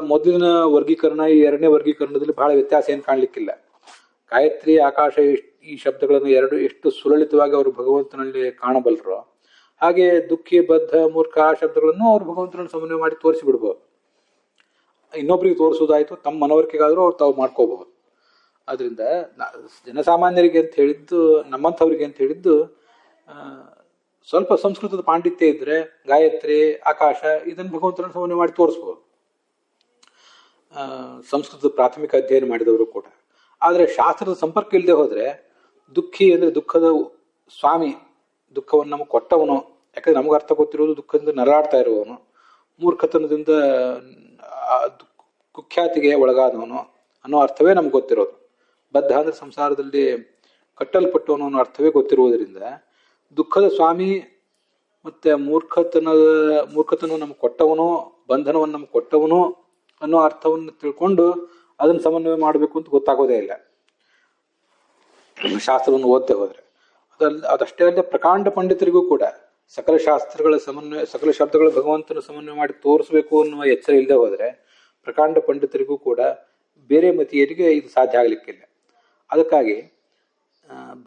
ಮೊದಲಿನ ವರ್ಗೀಕರಣ, ಈ 2ನೇ ವರ್ಗೀಕರಣದಲ್ಲಿ ಬಹಳ ವ್ಯತ್ಯಾಸ ಏನು ಕಾಣ್ಲಿಕ್ಕಿಲ್ಲ. ಗಾಯತ್ರಿ, ಆಕಾಶ ಈ ಶಬ್ದಗಳನ್ನು ಎಷ್ಟು ಸುಲಲಿತವಾಗಿ ಅವರು ಭಗವಂತನಲ್ಲಿ ಕಾಣಬಲ್ಲರೋ, ಹಾಗೆ ದುಃಖಿ, ಬದ್ಧ, ಮೂರ್ಖ ಆ ಶಬ್ದಗಳನ್ನು ಅವರು ಭಗವಂತನಲ್ಲಿ ಸಮನ್ವಯ ಮಾಡಿ ತೋರಿಸಿ ಬಿಡ್ಬೋದು. ಇನ್ನೊಬ್ರಿಗೆ ತೋರಿಸೋದಾಯ್ತು, ತಮ್ಮ ಮನವರಿಕೆಗಾದ್ರೂ ಅವ್ರು ತಾವು ಮಾಡ್ಕೋಬಹುದು. ಆದ್ರಿಂದ ಜನಸಾಮಾನ್ಯರಿಗೆ ಅಂತ ಹೇಳಿದ್ದು, ನಮ್ಮಂಥವ್ರಿಗೆ ಅಂತ ಹೇಳಿದ್ದು, ಸ್ವಲ್ಪ ಸಂಸ್ಕೃತದ ಪಾಂಡಿತ್ಯ ಇದ್ರೆ ಗಾಯತ್ರಿ, ಆಕಾಶ ಇದನ್ನು ಭಗವಂತನ ಸಮನ್ವಯ ಮಾಡಿ ತೋರಿಸ್ಬೋದು, ಸಂಸ್ಕೃತದ ಪ್ರಾಥಮಿಕ ಅಧ್ಯಯನ ಮಾಡಿದವರು ಕೂಡ. ಆದ್ರೆ ಶಾಸ್ತ್ರದ ಸಂಪರ್ಕ ಇಲ್ಲದೆ ಹೋದ್ರೆ ದುಃಖಿ ಅಂದ್ರೆ ದುಃಖದ ಸ್ವಾಮಿ, ದುಃಖವನ್ನು ನಮಗೆ ಕೊಟ್ಟವನು, ಯಾಕಂದ್ರೆ ನಮಗೆ ಅರ್ಥ ಗೊತ್ತಿರೋದು ದುಃಖದಿಂದ ನರಳಾಡ್ತಾ ಇರುವವನು, ಮೂರ್ಖತನದಿಂದ ಕುಖ್ಯಾತಿಗೆ ಒಳಗಾದವನು ಅನ್ನೋ ಅರ್ಥವೇ ನಮ್ಗೆ ಗೊತ್ತಿರೋದು. ಬದ್ಧ ಅಂದ್ರೆ ಸಂಸಾರದಲ್ಲಿ ಕಟ್ಟಲ್ಪಟ್ಟವನು ಅನ್ನೋ ಅರ್ಥವೇ ಗೊತ್ತಿರುವುದರಿಂದ ದುಃಖದ ಸ್ವಾಮಿ ಮತ್ತೆ ಮೂರ್ಖತನ ನಮ್ಗೆ ಕೊಟ್ಟವನು, ಬಂಧನವನ್ನು ನಮ್ಗೆ ಕೊಟ್ಟವನು ಅನ್ನೋ ಅರ್ಥವನ್ನು ತಿಳ್ಕೊಂಡು ಅದನ್ನು ಸಮನ್ವಯ ಮಾಡಬೇಕು ಅಂತ ಗೊತ್ತಾಗೋದೇ ಇಲ್ಲ ಶಾಸ್ತ್ರವನ್ನು ಓದ್ತೆ ಹೋದ್ರೆ. ಅದಷ್ಟೇ ಅಲ್ಲದೆ ಪ್ರಕಾಂಡ ಪಂಡಿತರಿಗೂ ಕೂಡ ಸಕಲ ಶಾಸ್ತ್ರಗಳ ಸಮನ್ವಯ, ಸಕಲ ಶಬ್ದಗಳ ಭಗವಂತನ ಸಮನ್ವಯ ಮಾಡಿ ತೋರಿಸ್ಬೇಕು ಅನ್ನುವ ಎಚ್ಚರ ಇಲ್ಲದೆ ಹೋದ್ರೆ ಪ್ರಕಾಂಡ ಪಂಡಿತರಿಗೂ ಕೂಡ ಬೇರೆ ಮತೀಯರಿಗೆ ಇದು ಸಾಧ್ಯ ಆಗ್ಲಿಕ್ಕಿಲ್ಲ. ಅದಕ್ಕಾಗಿ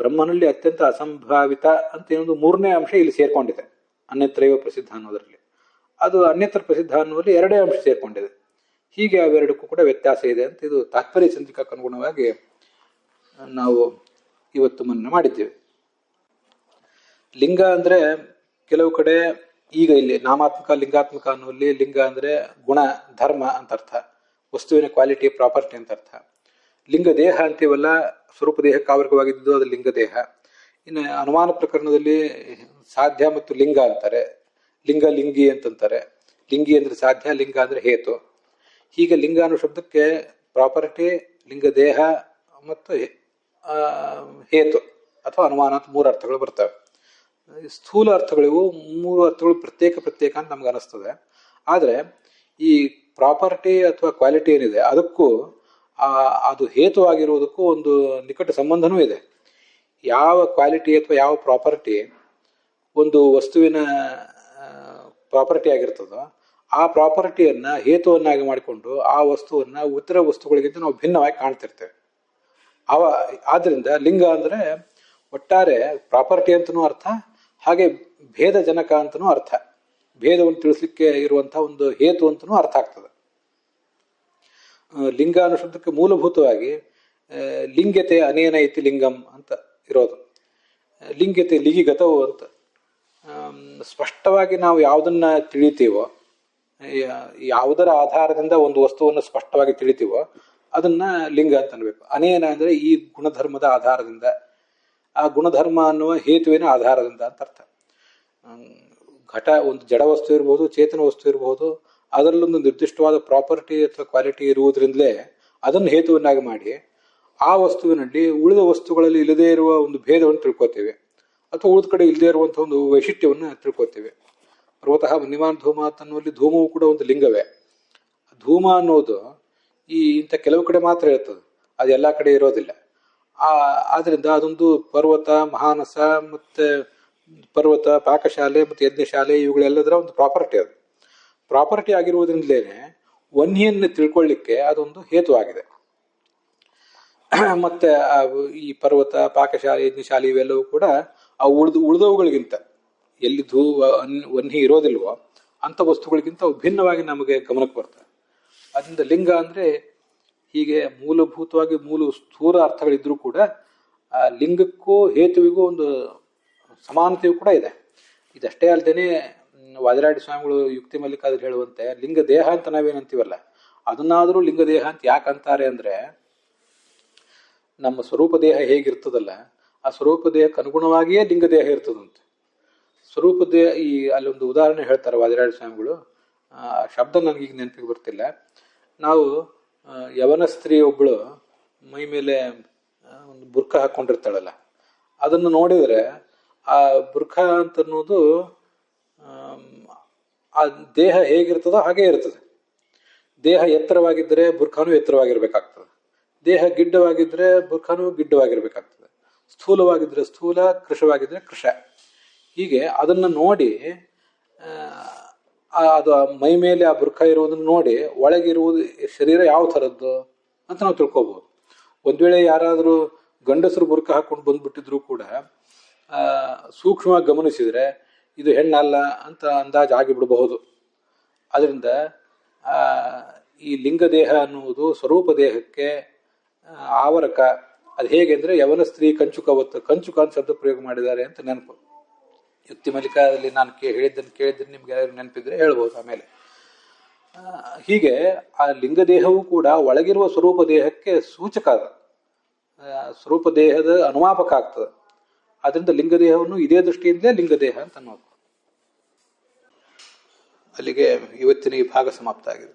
ಬ್ರಹ್ಮನಲ್ಲಿ ಅತ್ಯಂತ ಅಸಂಭಾವಿತ ಅಂತ ಏನೊಂದು 3ನೇ ಅಂಶ ಇಲ್ಲಿ ಸೇರ್ಕೊಂಡಿದೆ ಅನ್ಯತ್ರೈವ ಪ್ರಸಿದ್ಧ ಅನ್ನೋದ್ರಲ್ಲಿ. ಅದು ಅನ್ಯತ್ರ ಪ್ರಸಿದ್ಧ ಅನ್ನುವಲ್ಲಿ 2 ಅಂಶ ಸೇರ್ಕೊಂಡಿದೆ. ಹೀಗೆ ಅವೆರಡಕ್ಕೂ ಕೂಡ ವ್ಯತ್ಯಾಸ ಇದೆ ಅಂತ ಇದು ತಾತ್ಪರ್ಯ ಚಂದ್ರಿಕಾಕ್ಕೆ ಅನುಗುಣವಾಗಿ ನಾವು ಇವತ್ತು ಮನ್ನಣೆ ಮಾಡಿದ್ದೇವೆ. ಲಿಂಗ ಅಂದ್ರೆ ಕೆಲವು ಕಡೆ, ಈಗ ಇಲ್ಲಿ ನಾಮಾತ್ಮಕ, ಲಿಂಗಾತ್ಮಕ ಅನ್ನುವಲ್ಲಿ ಲಿಂಗ ಅಂದ್ರೆ ಗುಣ, ಧರ್ಮ ಅಂತ ಅರ್ಥ, ವಸ್ತುವಿನ ಕ್ವಾಲಿಟಿ, ಪ್ರಾಪರ್ಟಿ ಅಂತ ಅರ್ಥ. ಲಿಂಗ ದೇಹ ಅಂತೀವಲ್ಲ, ಸ್ವರೂಪ ದೇಹಕ್ಕೆ ಆವೃತವಾಗಿದ್ದು ಅದು ಲಿಂಗ ದೇಹ. ಇನ್ನು ಅನುಮಾನ ಪ್ರಕರಣದಲ್ಲಿ ಸಾಧ್ಯ ಮತ್ತು ಲಿಂಗ ಅಂತಾರೆ, ಲಿಂಗ ಲಿಂಗಿ ಅಂತಂತಾರೆ. ಲಿಂಗಿ ಅಂದ್ರೆ ಸಾಧ್ಯ, ಲಿಂಗ ಅಂದ್ರೆ ಹೇತು. ಹೀಗೆ ಲಿಂಗ ಅನ್ನೋ ಶಬ್ದಕ್ಕೆ ಪ್ರಾಪರ್ಟಿ, ಲಿಂಗ ದೇಹ ಮತ್ತು ಹೇತು ಅಥವಾ ಅನುಮಾನ ಅಂತ 3 ಅರ್ಥಗಳು ಬರ್ತವೆ. ಸ್ಥೂಲ ಅರ್ಥಗಳಿವು, 3 ಅರ್ಥಗಳು ಪ್ರತ್ಯೇಕ ಅಂತ ನಮ್ಗೆ ಅನಿಸ್ತದೆ. ಆದರೆ ಈ ಪ್ರಾಪರ್ಟಿ ಅಥವಾ ಕ್ವಾಲಿಟಿ ಏನಿದೆ ಅದಕ್ಕೂ ಅದು ಹೇತುವಾಗಿರುವುದಕ್ಕೂ ಒಂದು ನಿಕಟ ಸಂಬಂಧನೂ ಇದೆ. ಯಾವ ಕ್ವಾಲಿಟಿ ಅಥವಾ ಯಾವ ಪ್ರಾಪರ್ಟಿ ಒಂದು ವಸ್ತುವಿನ ಪ್ರಾಪರ್ಟಿ ಆಗಿರ್ತದೋ ಆ ಪ್ರಾಪರ್ಟಿಯನ್ನ ಹೇತುವನ್ನಾಗಿ ಮಾಡಿಕೊಂಡು ಆ ವಸ್ತುವನ್ನ ಇತರ ವಸ್ತುಗಳಿಗಿಂತ ನಾವು ಭಿನ್ನವಾಗಿ ಕಾಣ್ತಿರ್ತೇವೆ. ಆದ್ರಿಂದ ಲಿಂಗ ಅಂದ್ರೆ ಒಟ್ಟಾರೆ ಪ್ರಾಪರ್ಟಿ ಅಂತನೂ ಅರ್ಥ, ಹಾಗೆ ಭೇದಜನಕ ಅಂತನೂ ಅರ್ಥ. ಭೇದವನ್ನು ತಿಳಿಸ್ಲಿಕ್ಕೆ ಇರುವಂತಹ ಒಂದು ಹೇತು ಅಂತನೂ ಅರ್ಥ ಆಗ್ತದೆ. ಲಿಂಗ ಅನ್ನೋ ಶಬ್ದಕ್ಕೆ ಮೂಲಭೂತವಾಗಿ ಲಿಂಗ್ಯತೆ ಅನೇನ ಇತಿ ಲಿಂಗಂ ಅಂತ ಇರೋದು. ಲಿಂಗ್ಯತೆ ಲಿಗಿಗತವು ಅಂತ ಸ್ಪಷ್ಟವಾಗಿ ನಾವು ಯಾವುದನ್ನ ತಿಳಿತೀವೋ, ಯಾವುದರ ಆಧಾರದಿಂದ ಒಂದು ವಸ್ತುವನ್ನು ಸ್ಪಷ್ಟವಾಗಿ ತಿಳಿತೀವೋ ಅದನ್ನ ಲಿಂಗ ಅಂತ ಅನ್ಬೇಕು. ಅನೇನ ಅಂದ್ರೆ ಈ ಗುಣಧರ್ಮದ ಆಧಾರದಿಂದ, ಆ ಗುಣಧರ್ಮ ಅನ್ನುವ ಹೇತುವಿನ ಆಧಾರದಿಂದ ಅಂತ ಅರ್ಥ. ಘಟ ಒಂದು ಜಡ ವಸ್ತು ಇರಬಹುದು, ಚೇತನ ವಸ್ತು ಇರಬಹುದು, ಅದರಲ್ಲೊಂದು ನಿರ್ದಿಷ್ಟವಾದ ಪ್ರಾಪರ್ಟಿ ಅಥವಾ ಕ್ವಾಲಿಟಿ ಇರುವುದರಿಂದಲೇ ಅದನ್ನು ಹೇತುವನ್ನಾಗಿ ಮಾಡಿ ಆ ವಸ್ತುವಿನಲ್ಲಿ ಉಳಿದ ವಸ್ತುಗಳಲ್ಲಿ ಇಲ್ಲದೇ ಇರುವ ಒಂದು ಭೇದವನ್ನು ತಿಳ್ಕೊತೇವೆ, ಅಥವಾ ಉಳಿದ ಕಡೆ ಇಲ್ಲದೇ ಇರುವಂತಹ ಒಂದು ವೈಶಿಷ್ಟ್ಯವನ್ನು ತಿಳ್ಕೊತೇವೆ. ಪರ್ವತಃ ಮನ್ಯಮಾನ್ ಧೂಮ ಅನ್ನುವಲ್ಲಿ ಧೂಮವು ಕೂಡ ಒಂದು ಲಿಂಗವೇ. ಧೂಮ ಅನ್ನೋದು ಇಂಥ ಕೆಲವು ಕಡೆ ಮಾತ್ರ ಇರ್ತದೆ, ಅದು ಎಲ್ಲ ಕಡೆ ಇರೋದಿಲ್ಲ. ಆದ್ರಿಂದ ಅದೊಂದು ಪರ್ವತ, ಮಹಾನಸ, ಮತ್ತೆ ಪರ್ವತ, ಪಾಕಶಾಲೆ ಮತ್ತು ಯಜ್ಞಶಾಲೆ ಇವುಗಳೆಲ್ಲದರ ಒಂದು ಪ್ರಾಪರ್ಟಿ. ಅದು ಪ್ರಾಪರ್ಟಿ ಆಗಿರುವುದರಿಂದಲೇ ವನ್ಹಿಯನ್ನು ತಿಳ್ಕೊಳ್ಳಿಕ್ಕೆ ಅದೊಂದು ಹೇತುವಾಗಿದೆ. ಮತ್ತೆ ಈ ಪರ್ವತ, ಪಾಕಶಾಲೆ, ಯಜ್ಞಶಾಲೆ ಇವೆಲ್ಲವೂ ಕೂಡ ಆ ಉಳಿದವುಗಳಿಗಿಂತ ಎಲ್ಲಿ ವನ್ಹಿ ಇರೋದಿಲ್ವೋ ಅಂಥ ವಸ್ತುಗಳಿಗಿಂತ ಭಿನ್ನವಾಗಿ ನಮಗೆ ಗಮನಕ್ಕೆ ಬರ್ತದೆ. ಅದರಿಂದ ಲಿಂಗ ಅಂದ್ರೆ ಹೀಗೆ ಮೂಲಭೂತವಾಗಿ ಸ್ಥೂಲ ಅರ್ಥಗಳಿದ್ರೂ ಕೂಡ ಆ ಲಿಂಗಕ್ಕೂ ಹೇತುವಿಗೂ ಒಂದು ಸಮಾನತೆಯೂ ಕೂಡ ಇದೆ. ಇದಷ್ಟೇ ಅಲ್ಲದೇನೆ ವಾದಿರಾಡಿ ಸ್ವಾಮಿಗಳು ಯುಕ್ತಿ ಮಲ್ಲಿಕಾದಲ್ಲಿ ಹೇಳುವಂತೆ ಲಿಂಗ ದೇಹ ಅಂತ ನಾವೇನಂತೀವಲ್ಲ, ಅದನ್ನಾದರೂ ಲಿಂಗ ದೇಹ ಅಂತ ಯಾಕಂತಾರೆ ಅಂದ್ರೆ, ನಮ್ಮ ಸ್ವರೂಪ ದೇಹ ಹೇಗಿರ್ತದಲ್ಲ ಆ ಸ್ವರೂಪ ದೇಹಕ್ಕೆ ಅನುಗುಣವಾಗಿಯೇ ಲಿಂಗ ದೇಹ ಇರ್ತದಂತೆ. ಸ್ವರೂಪ ದೇಹ ಅಲ್ಲೊಂದು ಉದಾಹರಣೆ ಹೇಳ್ತಾರೆ ವಾದಿರಾಡಿ ಸ್ವಾಮಿಗಳು, ಶಬ್ದ ನನಗೀಗ ನೆನಪಿಗೆ ಬರ್ತಿಲ್ಲ. ನಾವು ಯವನ ಸ್ತ್ರೀ ಒಬ್ಬಳು ಮೈ ಮೇಲೆ ಒಂದು ಬುರ್ಖ ಹಾಕೊಂಡಿರ್ತಾಳಲ್ಲ, ಅದನ್ನು ನೋಡಿದರೆ ಆ ಬುರ್ಖ ಅಂತ ಅನ್ನೋದು ಆ ದೇಹ ಹೇಗಿರ್ತದೋ ಹಾಗೇ ಇರ್ತದೆ. ದೇಹ ಎತ್ತರವಾಗಿದ್ದರೆ ಬುರ್ಖಾನು ಎತ್ತರವಾಗಿರ್ಬೇಕಾಗ್ತದೆ, ದೇಹ ಗಿಡ್ಡವಾಗಿದ್ರೆ ಬುರ್ಖಾನು ಗಿಡ್ಡವಾಗಿರ್ಬೇಕಾಗ್ತದೆ, ಸ್ಥೂಲವಾಗಿದ್ರೆ ಸ್ಥೂಲ, ಕೃಶವಾಗಿದ್ರೆ ಕೃಶ. ಹೀಗೆ ಅದನ್ನು ನೋಡಿ ಅದು ಮೈ ಮೇಲೆ ಆ ಬುರ್ಖ ಇರುವುದನ್ನು ನೋಡಿ ಒಳಗಿರುವುದು ಶರೀರ ಯಾವ ಥರದ್ದು ಅಂತ ನಾವು ತಿಳ್ಕೊಬಹುದು. ಒಂದ್ ವೇಳೆ ಯಾರಾದರೂ ಗಂಡಸರು ಬುರ್ಖ ಹಾಕೊಂಡು ಬಂದ್ಬಿಟ್ಟಿದ್ರು ಕೂಡ ಸೂಕ್ಷ್ಮವಾಗಿ ಗಮನಿಸಿದ್ರೆ ಇದು ಹೆಣ್ಣಲ್ಲ ಅಂತ ಅಂದಾಜು ಆಗಿಬಿಡಬಹುದು. ಅದರಿಂದ ಈ ಲಿಂಗ ದೇಹ ಅನ್ನುವುದು ಸ್ವರೂಪ ದೇಹಕ್ಕೆ ಆವರಕ. ಅದು ಹೇಗೆ ಅಂದ್ರೆ ಯವನ ಸ್ತ್ರೀ ಕಂಚುಕ ಅಂತ ಶಬ್ದ ಪ್ರಯೋಗ ಮಾಡಿದ್ದಾರೆ ಅಂತ ನೆನಪು. ಯುಕ್ತಿ ಮಲ್ಲಿಕಾದಲ್ಲಿ ನಾನು ಕೇಳಿದ್ರೆ ನಿಮ್ಗೆ ನೆನಪಿದ್ರೆ ಹೇಳ್ಬೋದು ಆಮೇಲೆ. ಹೀಗೆ ಆ ಲಿಂಗ ದೇಹವೂ ಕೂಡ ಒಳಗಿರುವ ಸ್ವರೂಪ ದೇಹಕ್ಕೆ ಸೂಚಕ, ಸ್ವರೂಪ ದೇಹದ ಅನುಮಾಪಕ ಆಗ್ತದೆ. ಅದರಿಂದ ಲಿಂಗ ದೇಹವನ್ನು ಇದೇ ದೃಷ್ಟಿಯಿಂದಲೇ ಲಿಂಗ ದೇಹ ಅಂತ ಅನ್ನೋದು. ಅಲ್ಲಿಗೆ ಇವತ್ತಿನ ಈ ಭಾಗ ಸಮಾಪ್ತ ಆಗಿದೆ.